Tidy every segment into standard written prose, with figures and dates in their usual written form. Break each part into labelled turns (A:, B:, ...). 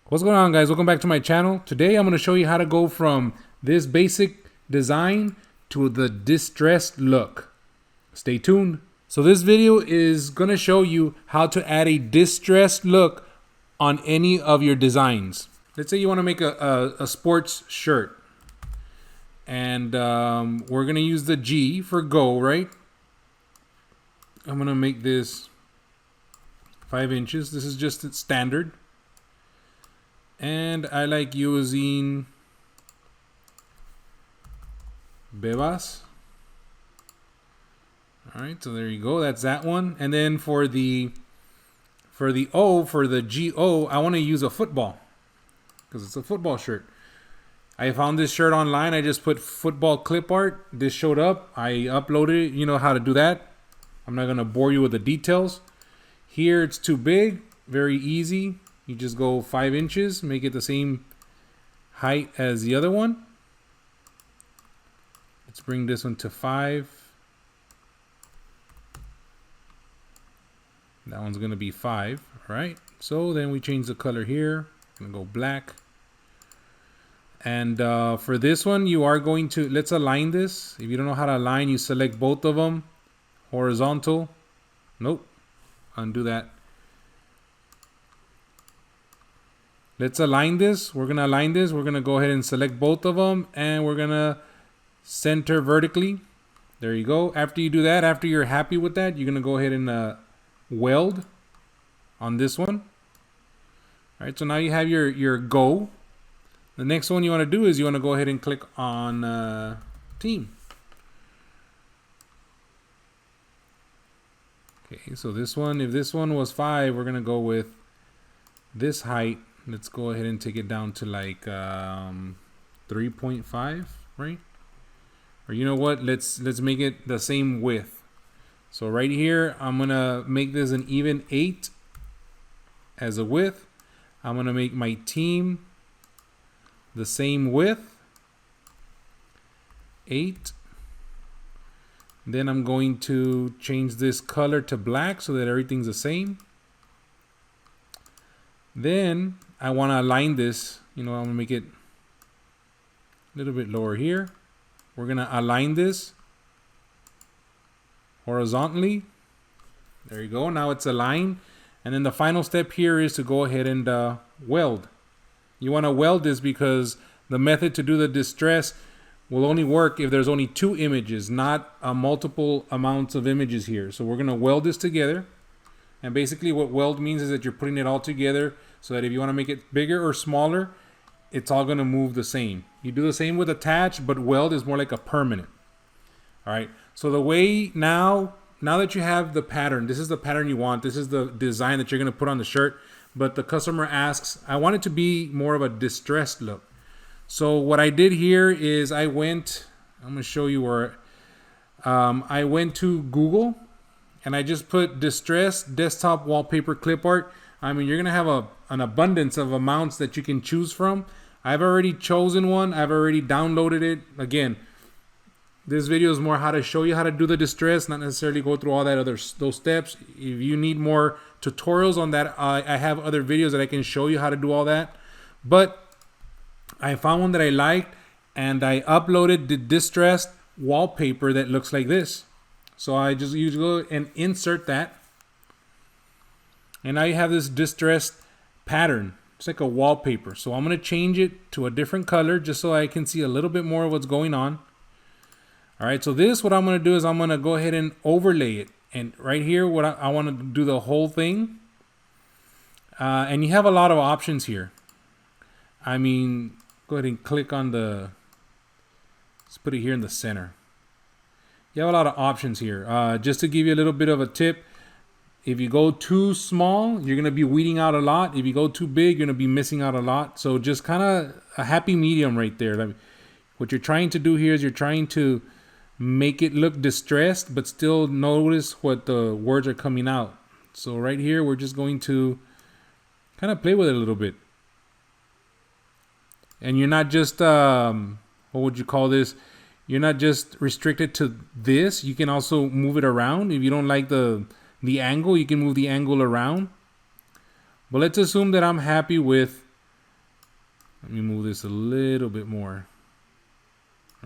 A: What's going on, guys? Welcome back to my channel. Today I'm going to show you how to go from this basic design to the distressed look. Stay tuned. So this video is going to show you how to add a distressed look on any of your designs. Let's say you want to make a sports shirt, and we're going to use the G for go, right? I'm going to make this 5 inches. This is just standard. And I like using Bebas. All right, so there you go. That's that one. And then for the O, for the GO, I want to use a football because it's a football shirt. I found this shirt online. I just put football clip art. This showed up. I uploaded it. You know how to do that. I'm not going to bore you with the details. Here it's too big. Very easy. You just go 5 inches, make it the same height as the other one. Let's bring this one to 5. That one's going to be 5, all right? So then we change the color here. I'm going to go black. And for this one, you are going to, let's align this. If you don't know how to align, you select both of them. Horizontal. Nope. Undo that. Let's align this. We're going to align this. We're going to go ahead and select both of them. And we're going to center vertically. There you go. After you do that, after you're happy with that, you're going to go ahead and weld on this one. All right, so now you have your go. The next one you want to do is you want to go ahead and click on team. Okay, so this one, if this one was 5, we're going to go with this height. Let's go ahead and take it down to like 3.5, right? Or you know what? Let's make it the same width. So right here, I'm gonna make this an even 8 as a width. I'm gonna make my team the same width, 8. Then I'm going to change this color to black so that everything's the same. Then I want to align this. You know, I'm going to make it a little bit lower here. We're going to align this horizontally. There you go. Now it's aligned. And then the final step here is to go ahead and weld. You want to weld this because the method to do the distress will only work if there's only 2 images, not multiple amounts of images here. So we're going to weld this together. And basically what weld means is that you're putting it all together so that if you want to make it bigger or smaller, it's all going to move the same. You do the same with attach, but weld is more like a permanent. All right. So the way now that you have the pattern, this is the pattern you want. This is the design that you're going to put on the shirt. But the customer asks, I want it to be more of a distressed look. So what I did here is I'm going to show you where I went to Google. And I just put distressed desktop wallpaper clip art. I mean, you're going to have an abundance of amounts that you can choose from. I've already chosen one. I've already downloaded it. Again, this video is more how to show you how to do the distress, not necessarily go through all that those steps. If you need more tutorials on that, I have other videos that I can show you how to do all that. But I found one that I liked, and I uploaded the distressed wallpaper that looks like this. So I just usually go and insert that. And now you have this distressed pattern. It's like a wallpaper. So I'm going to change it to a different color just so I can see a little bit more of what's going on. All right, so what I'm going to do is I'm going to go ahead and overlay it. And right here, what I want to do the whole thing. And you have a lot of options here. I mean, go ahead and click on let's put it here in the center. You have a lot of options here. Just to give you a little bit of a tip, if you go too small, you're going to be weeding out a lot. If you go too big, you're going to be missing out a lot. So just kind of a happy medium right there. Like, what you're trying to do here is you're trying to make it look distressed, but still notice what the words are coming out. So right here, we're just going to kind of play with it a little bit. And you're not just, what would you call this? You're not just restricted to this. You can also move it around. If you don't like the angle, you can move the angle around. But let's assume that I'm happy with Let me move this a little bit more.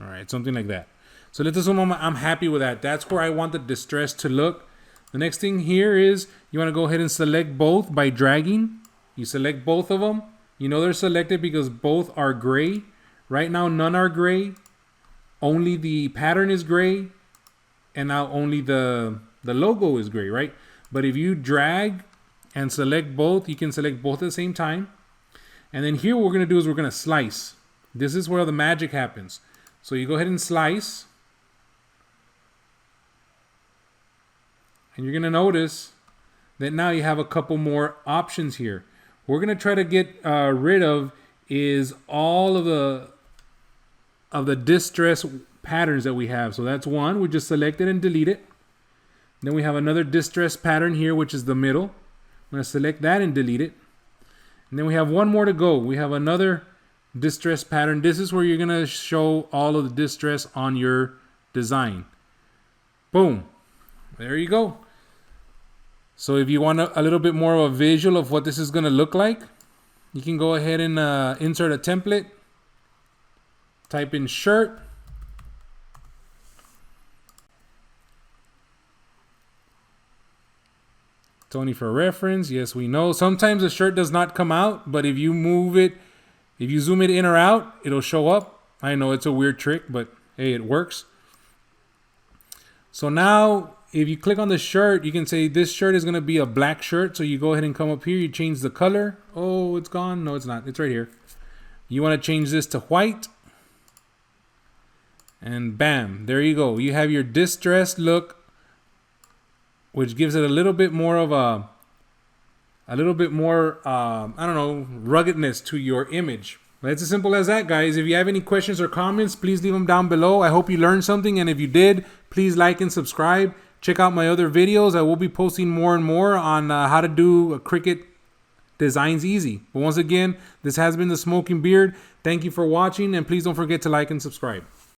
A: All right, something like that. So let's assume I'm happy with that. That's where I want the distress to look. The next thing here is you want to go ahead and select both by dragging. You select both of them. You know they're selected because both are gray. Right now, none are gray. Only the pattern is gray. And now only the logo is gray, right? But if you drag and select both, you can select both at the same time. And then here what we're going to do is we're going to slice. This is where the magic happens. So you go ahead and slice. And you're going to notice that now you have a couple more options here. What we're going to try to get rid of is all of the distress patterns that we have. So that's one. We just select it and delete it. Then we have another distress pattern here, which is the middle. I'm going to select that and delete it. And then we have one more to go. We have another distress pattern. This is where you're going to show all of the distress on your design. Boom. There you go. So if you want a little bit more of a visual of what this is going to look like, you can go ahead and insert a template. Type in shirt. It's only for reference. Yes, we know. Sometimes the shirt does not come out, but if you move it, if you zoom it in or out, it'll show up. I know it's a weird trick, but hey, it works. So now, if you click on the shirt, you can say this shirt is going to be a black shirt. So you go ahead and come up here. You change the color. Oh, it's gone. No, it's not. It's right here. You want to change this to white. And bam, there you go. You have your distressed look, which gives it a little bit more of I don't know, ruggedness to your image. But it's as simple as that, guys. If you have any questions or comments, please leave them down below. I hope you learned something. And if you did, please like and subscribe. Check out my other videos. I will be posting more and more on how to do Cricut designs easy. But once again, this has been the Smoking Beard. Thank you for watching. And please don't forget to like and subscribe.